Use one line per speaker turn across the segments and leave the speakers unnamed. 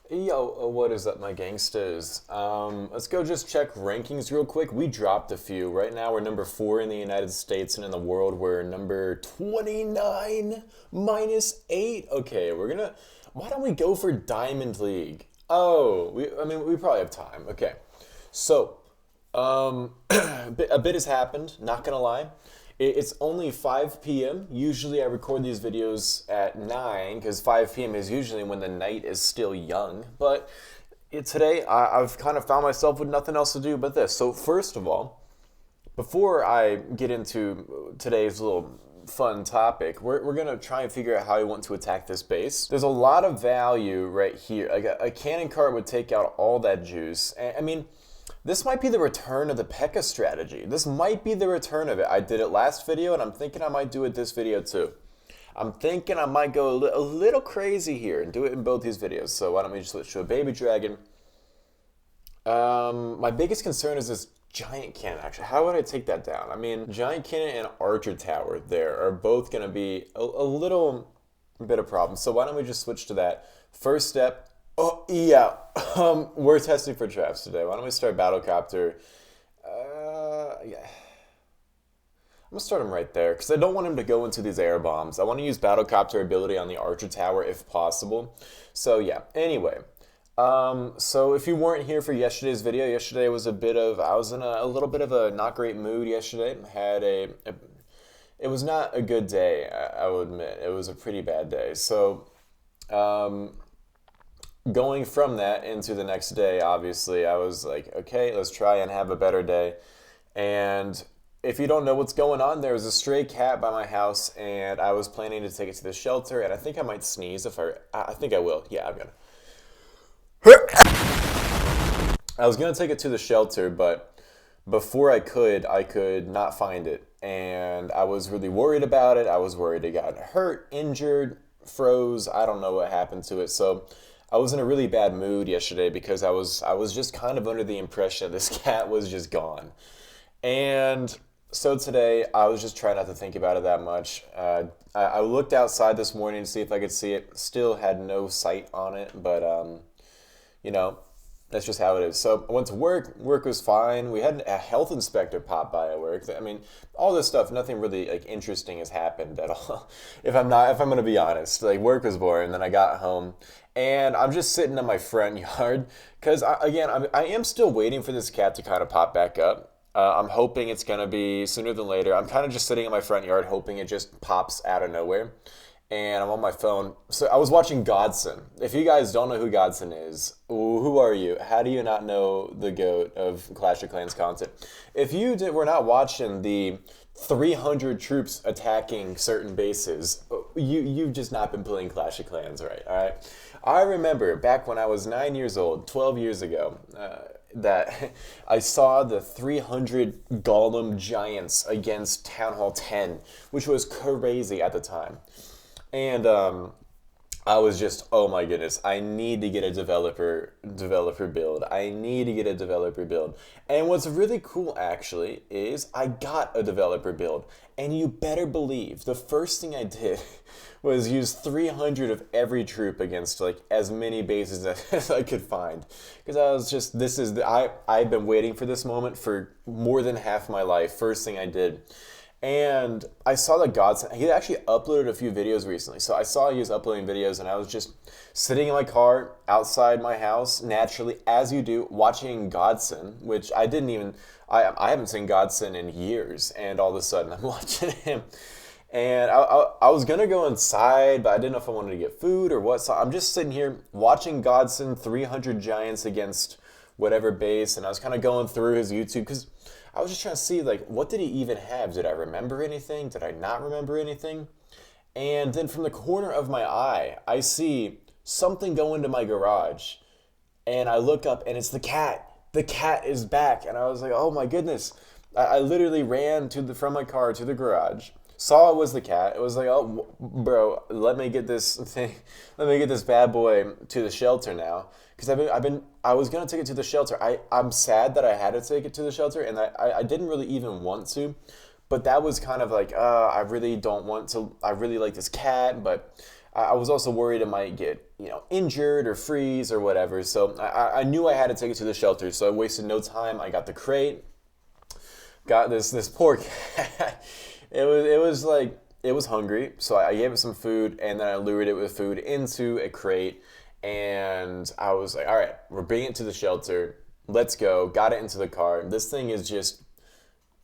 Yo, what is up, my gangsters? Let's go just check rankings real quick. We dropped a few. Right now, we're number 4 in the United States, and in the world, we're number 29 minus 8. Okay, we're gonna. Why don't we go for Diamond League? Oh, we probably have time. Okay, so a bit has happened. Not gonna lie. It's only 5 p.m. Usually I record these videos at 9 because 5 p.m. is usually when the night is still young. But today I've kind of found myself with nothing else to do but this. So first of all, before I get into today's little fun topic, we're going to try and figure out how I want to attack this base. There's a lot of value right here. Like a cannon cart would take out all that juice. I mean, this might be the return of the P.e.k.K.a strategy. This might be the return of it. I did it last video, and I'm thinking I might do it this video too. I'm thinking I might go a little crazy here and do it in both these videos. So why don't we just switch to a baby dragon? My biggest concern is this giant cannon, actually. How would I take that down? I mean, giant cannon and archer tower there are both going to be a little bit of problem. So why don't we just switch to that? First step. Oh, yeah. We're testing for traps today. Why don't we start battle copter? Yeah. I'm going to start him right there because I don't want him to go into these air bombs. I want to use battle copter ability on the archer tower if possible. So, yeah. Anyway. So if you weren't here for yesterday's video, yesterday was I was in a little bit of a not great mood yesterday. It was not a good day, I will admit. It was a pretty bad day. So, going from that into the next day, obviously, I was like, okay, let's try and have a better day. And if you don't know what's going on, there was a stray cat by my house, and I was planning to take it to the shelter, and I think I might sneeze if I think I will. Yeah, I'm gonna. I was gonna take it to the shelter, but before I could not find it, and I was really worried about it. I was worried it got hurt, injured, froze. I don't know what happened to it, so I was in a really bad mood yesterday because I was just kind of under the impression this cat was just gone. And so today I was just trying not to think about it that much. I looked outside this morning to see if I could see it. Still had no sight on it, but you know, that's just how it is. So I went to work. Work was fine. We had a health inspector pop by at work. I mean, all this stuff, nothing really like interesting has happened at all. If I'm gonna be honest, like work was boring. Then I got home, and I'm just sitting in my front yard because I am still waiting for this cat to kind of pop back up. I'm hoping it's gonna be sooner than later. I'm kind of just sitting in my front yard, hoping it just pops out of nowhere. And I'm on my phone. So I was watching Godson. If you guys don't know who Godson is, who are you? How do you not know the GOAT of Clash of Clans content? If you were not watching the 300 troops attacking certain bases, you've just not been playing Clash of Clans right, all right? I remember back when I was 9 years old, 12 years ago, that I saw the 300 Golem Giants against Town Hall 10, which was crazy at the time. And I was just, oh my goodness, I need to get a developer build. I need to get a developer build. And what's really cool actually is I got a developer build. And you better believe the first thing I did was use 300 of every troop against like as many bases as I could find. Because I was just, I've been waiting for this moment for more than half my life. First thing I did. And I saw that Godson, he actually uploaded a few videos recently. So I saw he was uploading videos, and I was just sitting in my car outside my house, naturally, as you do, watching Godson, which I haven't seen Godson in years. And all of a sudden, I'm watching him. And I was going to go inside, but I didn't know if I wanted to get food or what. So I'm just sitting here watching Godson, 300 Giants against whatever base. And I was kind of going through his YouTube because I was just trying to see, like, what did he even have? Did I remember anything? Did I not remember anything? And then from the corner of my eye, I see something go into my garage. And I look up, and it's the cat. The cat is back. And I was like, oh, my goodness. I literally ran from my car to the garage, saw it was the cat. It was like, oh, bro, let me get this bad boy to the shelter now. Because I was gonna take it to the shelter. I'm sad that I had to take it to the shelter, and I didn't really even want to, but that was kind of like, I really don't want to. I really like this cat, but I was also worried it might get, injured or freeze or whatever. So I knew I had to take it to the shelter. So I wasted no time. I got the crate, got this poor cat. It was hungry, so I gave it some food, and then I lured it with food into a crate, and I was like, all right, we're bringing it to the shelter. Let's go. Got it into the car. This thing is just,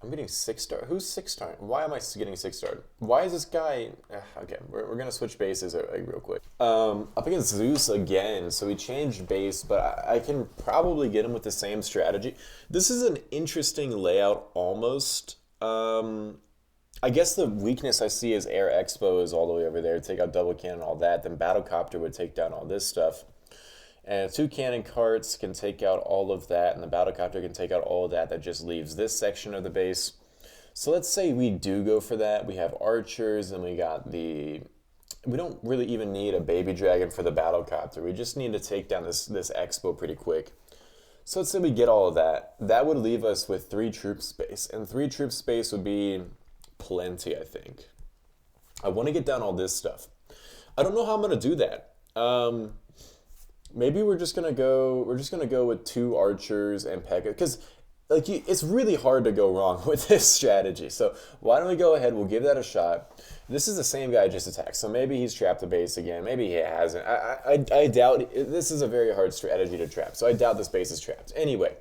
I'm getting 6-star. Who's 6-star? Why am I getting 6-star? Why is this guy? Okay, we're going to switch bases real quick. Up against Zeus again, so we changed base, but I can probably get him with the same strategy. This is an interesting layout almost. I guess the weakness I see is Air Expo is all the way over there. Take out double cannon, all that. Then Battlecopter would take down all this stuff. And 2 cannon carts can take out all of that, and the Battlecopter can take out all of that. That just leaves this section of the base. So let's say we do go for that. We have archers, and we got we don't really even need a baby dragon for the Battlecopter. We just need to take down this Expo pretty quick. So let's say we get all of that. That would leave us with 3 troop space, and 3 troop space would be plenty, I think. I want to get down all this stuff. I don't know how I'm going to do that. Maybe we're just going to go with 2 archers and P.e.k.K.a, because it's really hard to go wrong with this strategy. So why don't we go ahead, we'll give that a shot. This is the same guy I just attacked, so maybe he's trapped the base again. Maybe he hasn't. I doubt, this is a very hard strategy to trap, so I doubt this base is trapped. Anyway,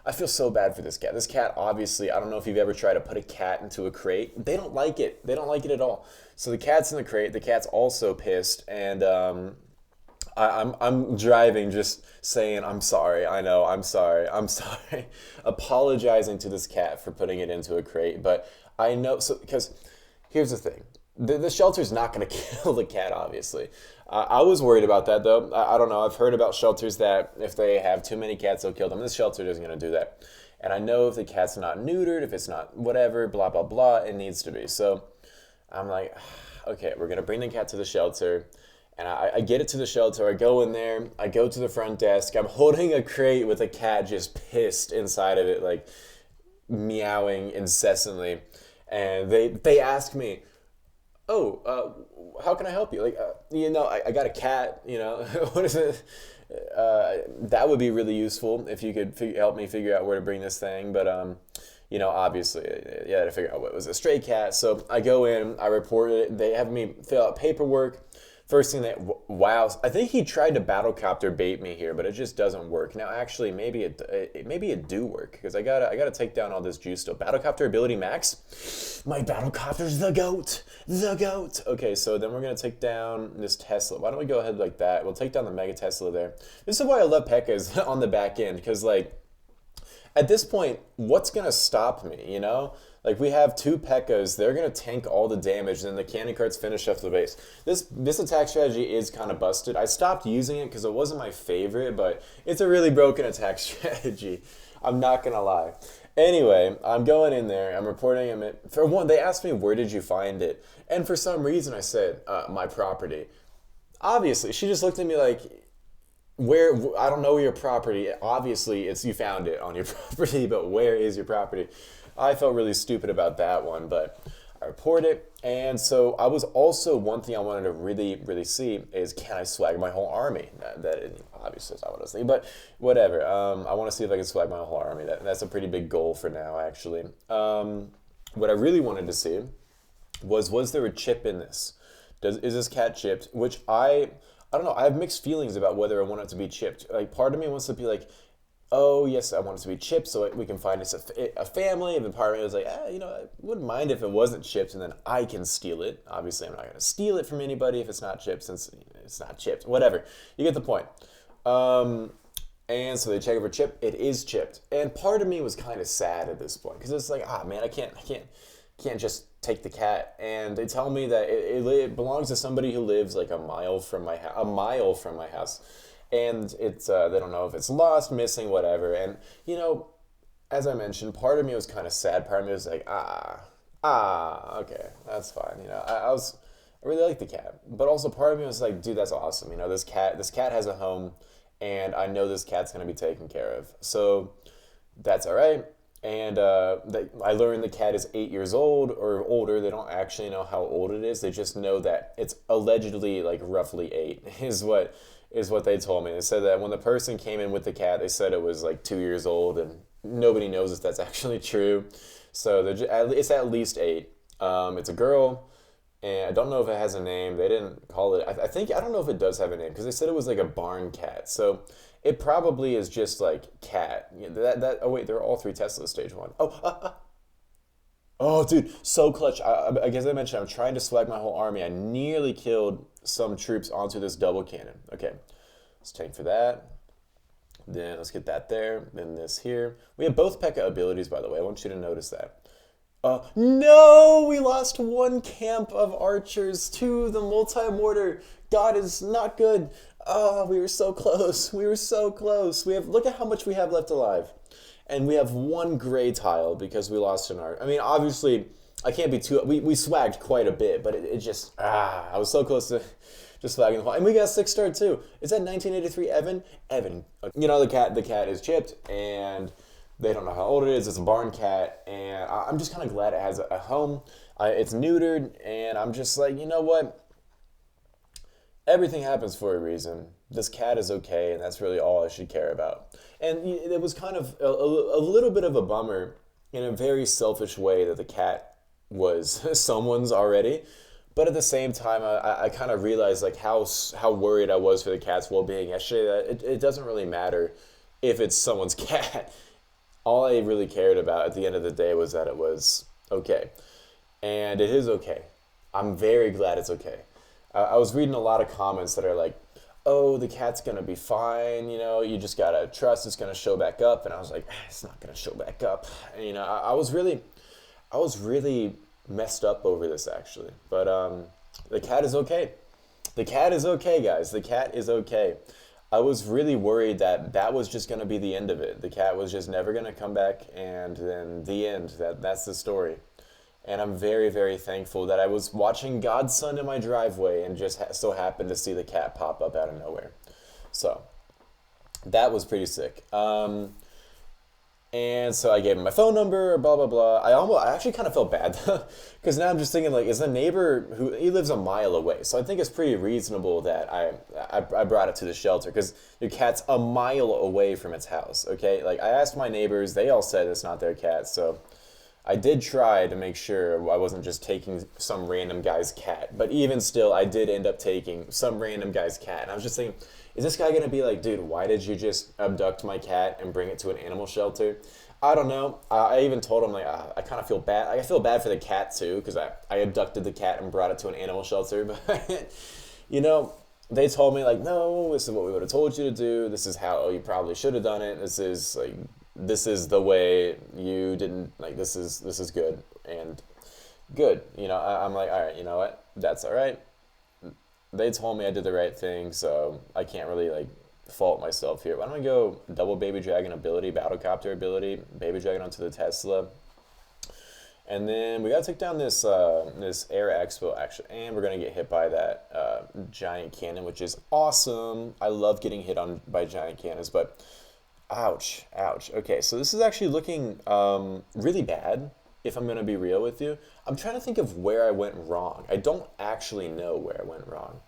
I feel so bad for this cat. This cat, obviously, I don't know if you've ever tried to put a cat into a crate. They don't like it. They don't like it at all. So the cat's in the crate. The cat's also pissed, and I'm driving, just saying, I'm sorry. I know, I'm sorry. I'm sorry. Apologizing to this cat for putting it into a crate. But I know, because here's the thing. The shelter's not going to kill the cat, obviously. I was worried about that, though. I don't know. I've heard about shelters that if they have too many cats, they'll kill them. This shelter isn't going to do that. And I know if the cat's not neutered, if it's not whatever, blah, blah, blah, it needs to be. So I'm like, okay, we're going to bring the cat to the shelter. And I get it to the shelter. I go in there. I go to the front desk. I'm holding a crate with a cat just pissed inside of it, like meowing incessantly. And they ask me, oh, how can I help you? Like, I got a cat, what is it? That would be really useful if you could help me figure out where to bring this thing. But, obviously, you had to figure out what was a stray cat. So I go in, I report it. They have me fill out paperwork. First thing wow, I think he tried to Battlecopter bait me here, but it just doesn't work. Now, actually, maybe it do work, because I gotta take down all this juice still. Battlecopter ability max. My Battlecopter's the goat. The goat. Okay, so then we're gonna take down this Tesla. Why don't we go ahead like that? We'll take down the Mega Tesla there. This is why I love P.e.k.k.as on the back end, because at this point, what's gonna stop me, Like, we have 2 P.e.k.k.as, they're going to tank all the damage, and then the cannon carts finish off the base. This attack strategy is kind of busted. I stopped using it because it wasn't my favorite, but it's a really broken attack strategy. I'm not going to lie. Anyway, I'm going in there, I'm reporting him. For one, they asked me, where did you find it? And for some reason, I said, my property. Obviously, she just looked at me like, I don't know your property. Obviously, you found it on your property, but where is your property? I felt really stupid about that one, but I report it. And so I was also, one thing I wanted to really, really see is, can I swag my whole army? That obviously is not what I was thinking, but whatever. I want to see if I can swag my whole army. That's a pretty big goal for now, actually. What I really wanted to see was there a chip in this? Is this cat chipped? Which I don't know. I have mixed feelings about whether I want it to be chipped. Like, part of me wants to be like, oh, yes, I want it to be chipped so we can find us a family. And the part of me was like, I wouldn't mind if it wasn't chipped, and then I can steal it. Obviously, I'm not going to steal it from anybody if it's not chipped, since it's not chipped. Whatever. You get the point. And so they check it for chip. It is chipped. And part of me was kind of sad at this point, because it's like, man, I can't just take the cat. And they tell me that it belongs to somebody who lives like a mile from my house. And it's they don't know if it's lost, missing, whatever. And, as I mentioned, part of me was kind of sad. Part of me was like, okay, that's fine. I really like the cat. But also part of me was like, dude, that's awesome. This cat has a home, and I know this cat's going to be taken care of. So that's all right. And I learned the cat is 8 years old or older. They don't actually know how old it is. They just know that it's allegedly like roughly 8 is what they told me. They said that when the person came in with the cat, they said it was like 2 years old, and nobody knows if that's actually true. So it's at least 8. It's a girl, and I don't know if it has a name. They didn't call it. I think I don't know if it does have a name because they said it was like a barn cat. So it probably is just like cat. Oh wait, they're all 3 Tesla stage 1. Oh, dude, so clutch. I guess I mentioned I'm trying to swag my whole army. I nearly killed some troops onto this double cannon. Okay, let's tank for that. Then let's get that there. Then this here. We have both P.E.K.K.A abilities, by the way. I want you to notice that. No, we lost 1 camp of archers to the multi-mortar. God is not good. Oh, we were so close. We were so close. Look at how much we have left alive. And we have 1 gray tile because we lost an art. I mean, obviously, I can't be too. We swagged quite a bit, but it just I was so close to just swagging the whole. And we got 6-star too. Is that 1983 Evan? Evan. You know the cat is chipped, and they don't know how old it is. It's a barn cat, and I'm just kind of glad it has a home. It's neutered, and I'm just like, you know what? Everything happens for a reason. This cat is okay, and that's really all I should care about. And it was kind of a little bit of a bummer in a very selfish way that the cat was someone's already. But at the same time, I kind of realized like how worried I was for the cat's well-being yesterday, that it doesn't really matter if it's someone's cat. All I really cared about at the end of the day was that it was okay. And it is okay. I'm very glad it's okay. I was reading a lot of comments that are like, oh, the cat's going to be fine. You know, you just got to trust it's going to show back up. And I was like, it's not going to show back up. And, you know, I was really messed up over this actually. But the cat is okay. The cat is okay, guys. The cat is okay. I was really worried that that was just going to be the end of it. The cat was just never going to come back, and then the end. That's the story. And I'm very, very thankful that I was watching Godson in my driveway and just so happened to see the cat pop up out of nowhere. So that was pretty sick. And so I gave him my phone number, blah, blah, blah. I actually kind of felt bad because now I'm just thinking like, is the neighbor he lives a mile away. So I think it's pretty reasonable that I brought it to the shelter because your cat's a mile away from its house. Okay. Like I asked my neighbors, they all said it's not their cat. So I did try to make sure I wasn't just taking some random guy's cat. But even still, I did end up taking some random guy's cat. And I was just thinking, is this guy going to be like, dude, why did you just abduct my cat and bring it to an animal shelter? I don't know. I even told him, like, I kind of feel bad. I feel bad for the cat, too, because I abducted the cat and brought it to an animal shelter. But, you know, they told me, like, no, this is what we would have told you to do. This is how you probably should have done it. This is the way you didn't, like, this is good and good. You know, I'm like, all right, you know what? That's all right. They told me I did the right thing, so I can't really, like, fault myself here. Why don't we go double baby dragon ability, battle copter ability, baby dragon onto the Tesla. And then we got to take down this this air expo, actually, and we're going to get hit by that giant cannon, which is awesome. I love getting hit by giant cannons, but ouch, ouch. Okay, so this is actually looking really bad, if I'm going to be real with you. I'm trying to think of where I went wrong. I don't actually know where I went wrong.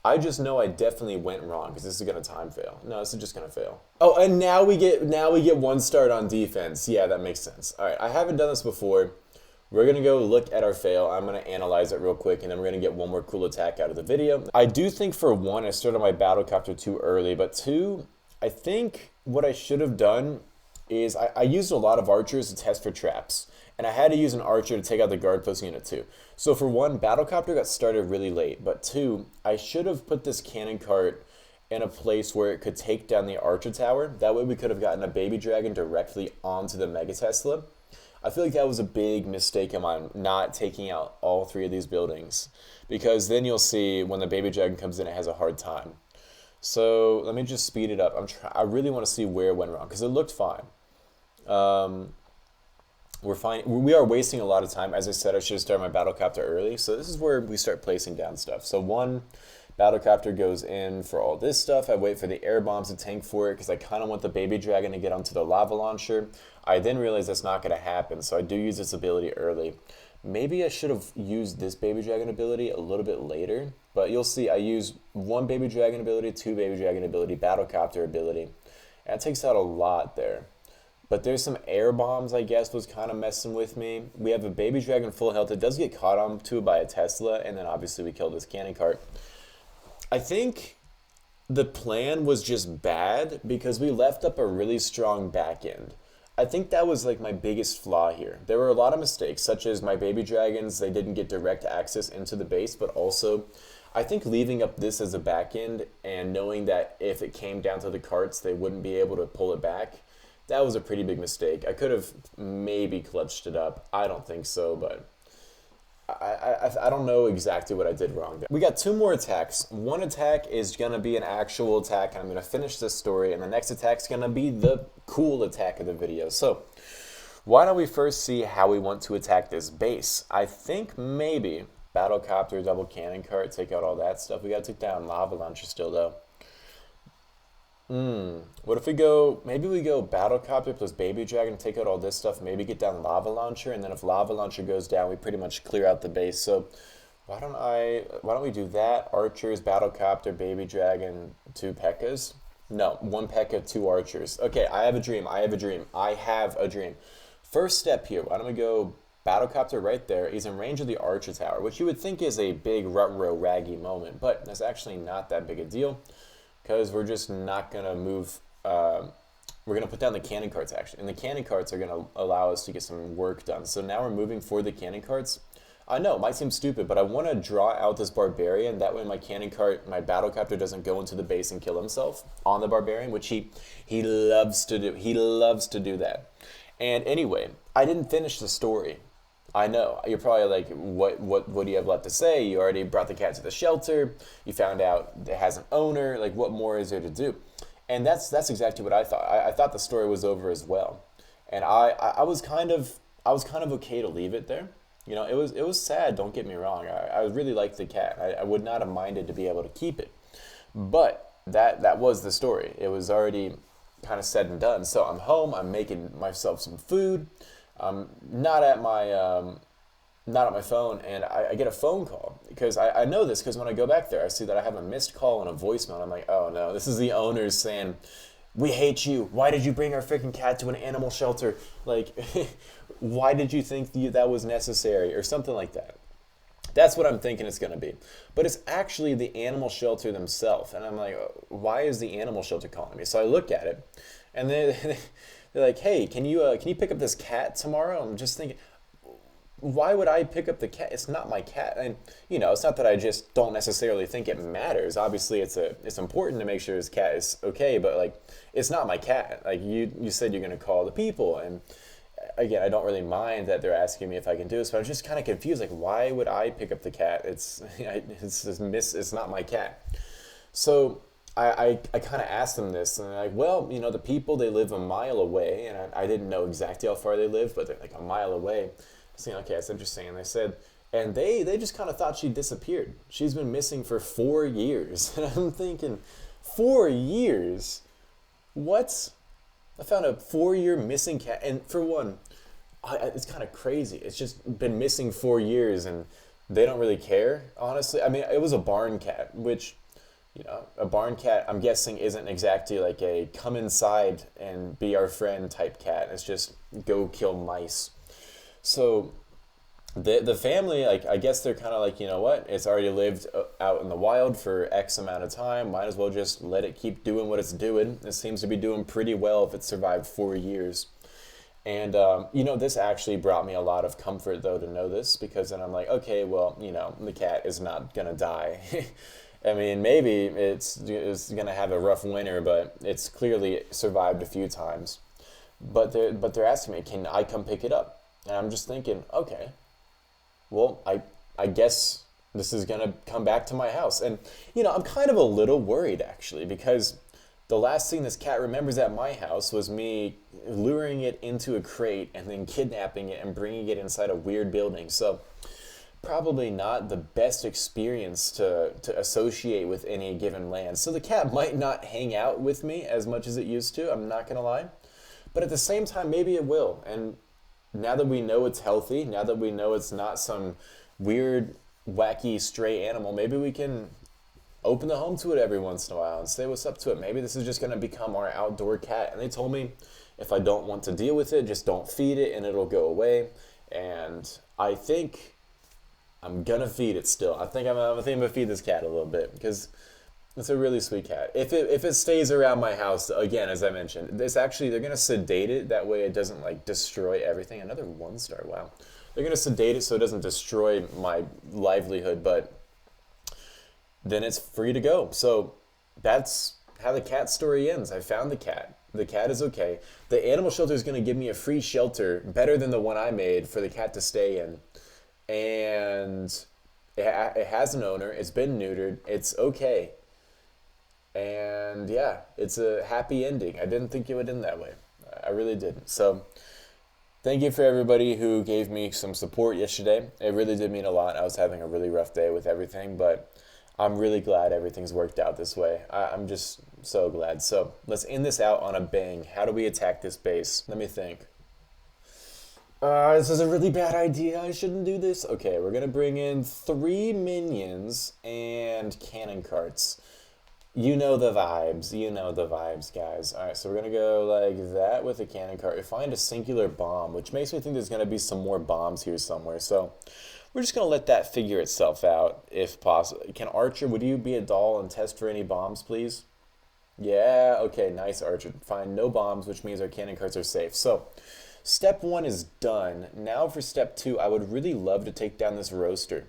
I just know I definitely went wrong because this is going to time fail. No, this is just going to fail. Oh, and now we get 1 start on defense. Yeah, that makes sense. All right, I haven't done this before. We're going to go look at our fail. I'm going to analyze it real quick, and then we're going to get one more cool attack out of the video. I do think for 1, I started my battle copter too early, but 2, I think what I should have done is I used a lot of archers to test for traps, and I had to use an archer to take out the guard post unit too. So for 1, battlecopter got started really late, but 2, I should have put this cannon cart in a place where it could take down the archer tower. That way we could have gotten a baby dragon directly onto the Mega Tesla. I feel like that was a big mistake of mine, not taking out all 3 of these buildings, because then you'll see when the baby dragon comes in, it has a hard time. So let me just speed it up. I really want to see where it went wrong because it looked fine. We're fine. We are wasting a lot of time. As I said, I should have started my battle copter early. So this is where we start placing down stuff. So 1, Battlecopter goes in for all this stuff. I wait for the air bombs to tank for it because I kind of want the baby dragon to get onto the lava launcher. I then realize that's not going to happen, so I do use this ability early. Maybe I should have used this baby dragon ability a little bit later, but you'll see I use one baby dragon ability, two baby dragon ability, Battlecopter ability. And it takes out a lot there. But there's some air bombs, I guess, was kind of messing with me. We have a baby dragon full health. It does get caught on to by a Tesla, and then obviously we kill this cannon cart. I think the plan was just bad because we left up a really strong back end. I think that was like my biggest flaw here. There were a lot of mistakes, such as my baby dragons, they didn't get direct access into the base, but also I think leaving up this as a back end and knowing that if it came down to the carts, they wouldn't be able to pull it back, that was a pretty big mistake. I could have maybe clutched it up. I don't think so, but I don't know exactly what I did wrong there. We got two more attacks. One attack is going to be an actual attack, and I'm going to finish this story, and the next attack is going to be the cool attack of the video. So, why don't we first see how we want to attack this base? I think maybe Battlecopter, double cannon cart, take out all that stuff. We got to take down lava launcher still, though. What if we go, maybe we go Battlecopter plus Baby Dragon, take out all this stuff, maybe get down Lava Launcher, and then if Lava Launcher goes down, we pretty much clear out the base. So why don't we do that? Archers, Battlecopter, Baby Dragon, two P.e.k.k.as? No, one P.e.k.k.a, two Archers. Okay, I have a dream. First step here, why don't we go Battlecopter right there. He's in range of the Archer Tower, which you would think is a big rut-row-raggy moment, but that's actually not that big a deal. Because we're just not going to move, we're going to put down the cannon carts actually. And the cannon carts are going to allow us to get some work done. So now we're moving for the cannon carts. I know, it might seem stupid, but I want to draw out this barbarian. That way my cannon cart, my Battlecopter doesn't go into the base and kill himself on the barbarian, which he loves to do. He loves to do that. And anyway, I didn't finish the story. I know. You're probably like, what do you have left to say? You already brought the cat to the shelter. You found out it has an owner. Like, what more is there to do? And that's exactly what I thought. I thought the story was over as well. And I was kind of okay to leave it there. You know, it was sad, don't get me wrong. I really liked the cat. I would not have minded to be able to keep it. But that was the story. It was already kind of said and done. So I'm home, I'm making myself some food. Not at my phone, and I get a phone call because I know this because when I go back there, I see that I have a missed call and a voicemail. And I'm like, oh no, this is the owners saying, "We hate you. Why did you bring our freaking cat to an animal shelter? Like, why did you think that was necessary?" or something like that. That's what I'm thinking it's going to be. But it's actually the animal shelter themselves. And I'm like, why is the animal shelter calling me? So I look at it, and they're like, hey, can you pick up this cat tomorrow? I'm just thinking, why would I pick up the cat? It's not my cat. And, you know, it's not that I just don't necessarily think it matters. Obviously, it's important to make sure his cat is okay, but, like, it's not my cat. Like, you said you're going to call the people, and again, I don't really mind that they're asking me if I can do this, but I'm just kind of confused. Like, why would I pick up the cat? It's not my cat. So I kind of asked them this, and they're like, well, you know, the people, they live a mile away, and I didn't know exactly how far they live, but they're like a mile away. I was thinking, okay, that's interesting. And they said, and they just kind of thought she disappeared. She's been missing for 4 years. And I'm thinking, 4 years? What? I found a 4-year missing cat, and for one, it's kind of crazy. It's just been missing 4 years, and they don't really care, honestly. I mean, it was a barn cat, which, you know, a barn cat, I'm guessing, isn't exactly like a come inside and be our friend type cat. It's just go kill mice. So the family, like, I guess they're kind of like, you know what, it's already lived out in the wild for X amount of time, might as well just let it keep doing what it's doing. It seems to be doing pretty well if it survived 4 years. And, you know, this actually brought me a lot of comfort, though, to know this, because then I'm like, okay, well, you know, the cat is not going to die. I mean, maybe it's going to have a rough winter, but it's clearly survived a few times. But they're asking me, can I come pick it up? And I'm just thinking, okay, well, I guess this is going to come back to my house. And, you know, I'm kind of a little worried, actually, because the last thing this cat remembers at my house was me luring it into a crate and then kidnapping it and bringing it inside a weird building. So probably not the best experience to associate with any given land. So the cat might not hang out with me as much as it used to, I'm not gonna lie. But at the same time, maybe it will. And now that we know it's healthy, now that we know it's not some weird, wacky, stray animal, maybe we can open the home to it every once in a while and say what's up to it. Maybe this is just going to become our outdoor cat. And they told me if I don't want to deal with it, just don't feed it and it'll go away. And I think I'm going to feed it still. I think I'm going to feed this cat a little bit because it's a really sweet cat. If it stays around my house, again, as I mentioned, they're going to sedate it. That way it doesn't like destroy everything. Another 1-star, wow. They're going to sedate it so it doesn't destroy my livelihood, but then it's free to go. So that's how the cat story ends. I found the cat. The cat is okay. The animal shelter is going to give me a free shelter, better than the one I made for the cat to stay in. And it has an owner. It's been neutered. It's okay. And yeah, it's a happy ending. I didn't think it would end that way. I really didn't. So thank you for everybody who gave me some support yesterday. It really did mean a lot. I was having a really rough day with everything, but I'm really glad everything's worked out this way. I'm just so glad. So let's end this out on a bang. How do we attack this base? Let me think. This is a really bad idea. I shouldn't do this. Okay, we're going to bring in 3 minions and cannon carts. You know the vibes. You know the vibes, guys. All right, so we're going to go like that with a cannon cart. We find a singular bomb, which makes me think there's going to be some more bombs here somewhere. So we're just going to let that figure itself out, if possible. Can Archer, would you be a doll and test for any bombs, please? Yeah, okay, nice, Archer. Find no bombs, which means our cannon carts are safe. So, step 1 is done. Now for step 2, I would really love to take down this roaster.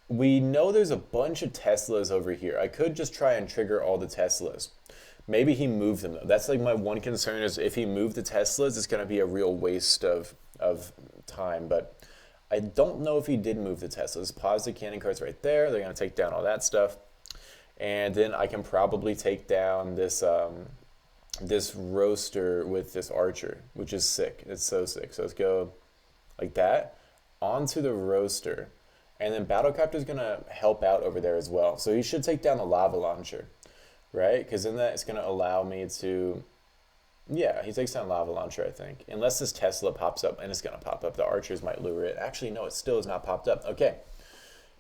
We know there's a bunch of Teslas over here. I could just try and trigger all the Teslas. Maybe he moved them, though. That's like my one concern is if he moved the Teslas, it's going to be a real waste of time, but I don't know if he did move the Teslas. Pause the cannon carts right there. They're going to take down all that stuff. And then I can probably take down this this roaster with this archer, which is sick. It's so sick. So let's go like that onto the roaster. And then Battlecopter is going to help out over there as well. So he should take down the lava launcher, right? Because then that it's going to allow me to... Yeah, he takes down lava launcher, I think. Unless this Tesla pops up, and it's going to pop up. The archers might lure it. Actually, no, it still has not popped up. Okay.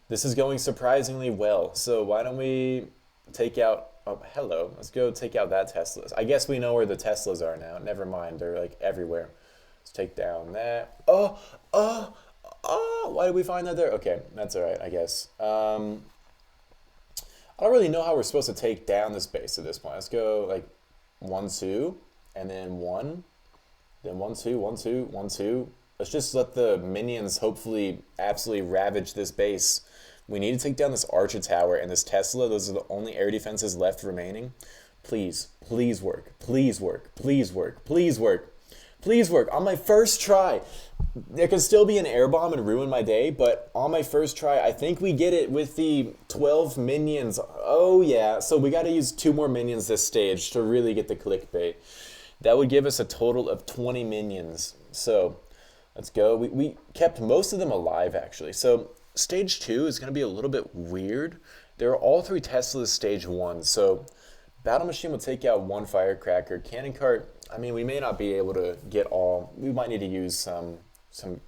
This is going surprisingly well. So why don't we take out... Oh, hello. Let's go take out that Tesla. I guess we know where the Teslas are now. Never mind. They're like everywhere. Let's take down that. Oh! Why did we find that there? Okay, that's all right, I guess. I don't really know how we're supposed to take down this base at this point. Let's go like 1, 2... and then 1, then 1, 2, 1, 2, 1, 2. Let's just let the minions hopefully absolutely ravage this base. We need to take down this Archer Tower and this Tesla. Those are the only air defenses left remaining. Please, please work. Please work. Please work. Please work. Please work. On my first try. There could still be an air bomb and ruin my day, but on my first try, I think we get it with the 12 minions. Oh, yeah. So we got to use 2 more minions this stage to really get the clickbait. That would give us a total of 20 minions. So let's go. We kept most of them alive, actually. So stage 2 is going to be a little bit weird. There are all 3 Teslas stage 1. So Battle Machine will take out 1 Firecracker. Cannon Cart, I mean, we may not be able to get all. We might need to use some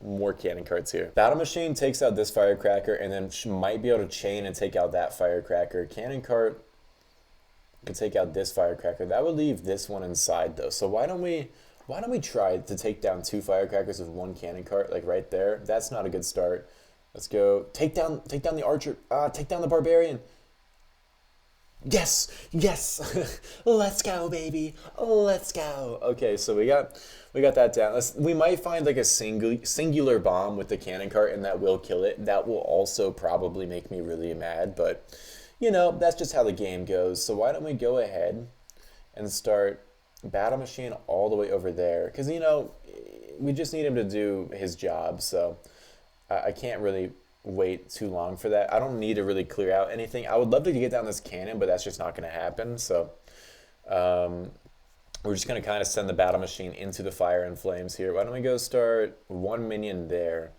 more cannon carts here. Battle Machine takes out this Firecracker and then might be able to chain and take out that Firecracker. Cannon Cart can take out this Firecracker. That would leave this one inside though. So why don't we try to take down 2 Firecrackers with 1 cannon cart, like right there? That's not a good start. Let's go. Take down the Archer. Take down the Barbarian. Yes, yes. Let's go, baby. Let's go. Okay, so we got that down. We might find like a singular bomb with the cannon cart, and that will kill it. That will also probably make me really mad, but you know, that's just how the game goes. So why don't we go ahead and start Battle Machine all the way over there? Because, you know, we just need him to do his job, so I can't really wait too long for that. I don't need to really clear out anything. I would love to get down this cannon, but that's just not going to happen. So we're just going to kind of send the Battle Machine into the fire and flames here. Why don't we go start 1 minion there?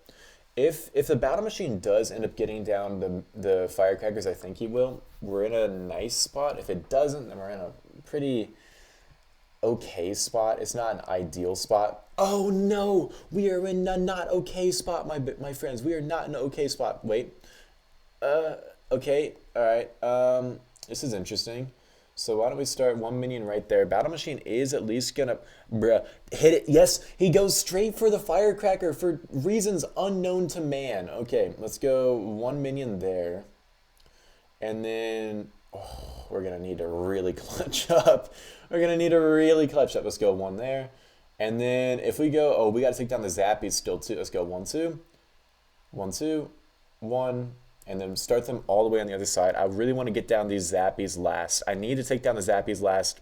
If the battle machine does end up getting down the firecrackers, I think he will. We're in a nice spot. If it doesn't, then we're in a pretty okay spot. It's not an ideal spot. Oh no, we are in a not okay spot, my friends. We are not in an okay spot. Wait. Okay. All right. This is interesting. So why don't we start one minion right there? Battle Machine is at least gonna, bruh, hit it. Yes, he goes straight for the firecracker for reasons unknown to man. Okay, let's go one minion there. And then, oh, we're gonna need to really clutch up. We're gonna need to really clutch up. Let's go one there. And then if we go, oh, we gotta take down the zappies still too. Let's go 1, 2, 1, 2, 1. And then start them all the way on the other side. I really want to get down these zappies last. I need to take down the zappies last.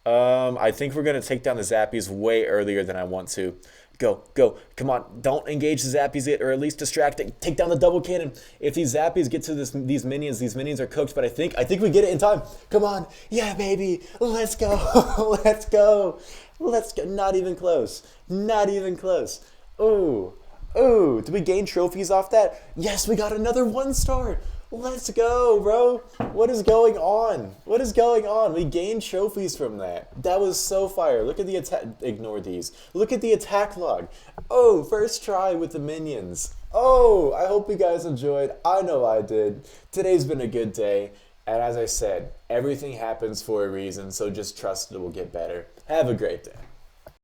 I think we're going to take down the zappies way earlier than I want to. Go, go. Come on. Don't engage the zappies yet, or at least distract it. Take down the double cannon. If these zappies get to these minions are cooked, but I think we get it in time. Come on. Yeah, baby. Let's go. Let's go. Let's go. Not even close. Not even close. Ooh. Oh, did we gain trophies off that? Yes, we got another 1-star. Let's go, bro. What is going on? What is going on? We gained trophies from that. That was so fire. Look at the attack. Ignore these. Look at the attack log. Oh, first try with the minions. Oh, I hope you guys enjoyed. I know I did. Today's been a good day. And as I said, everything happens for a reason, so just trust it will get better. Have a great day.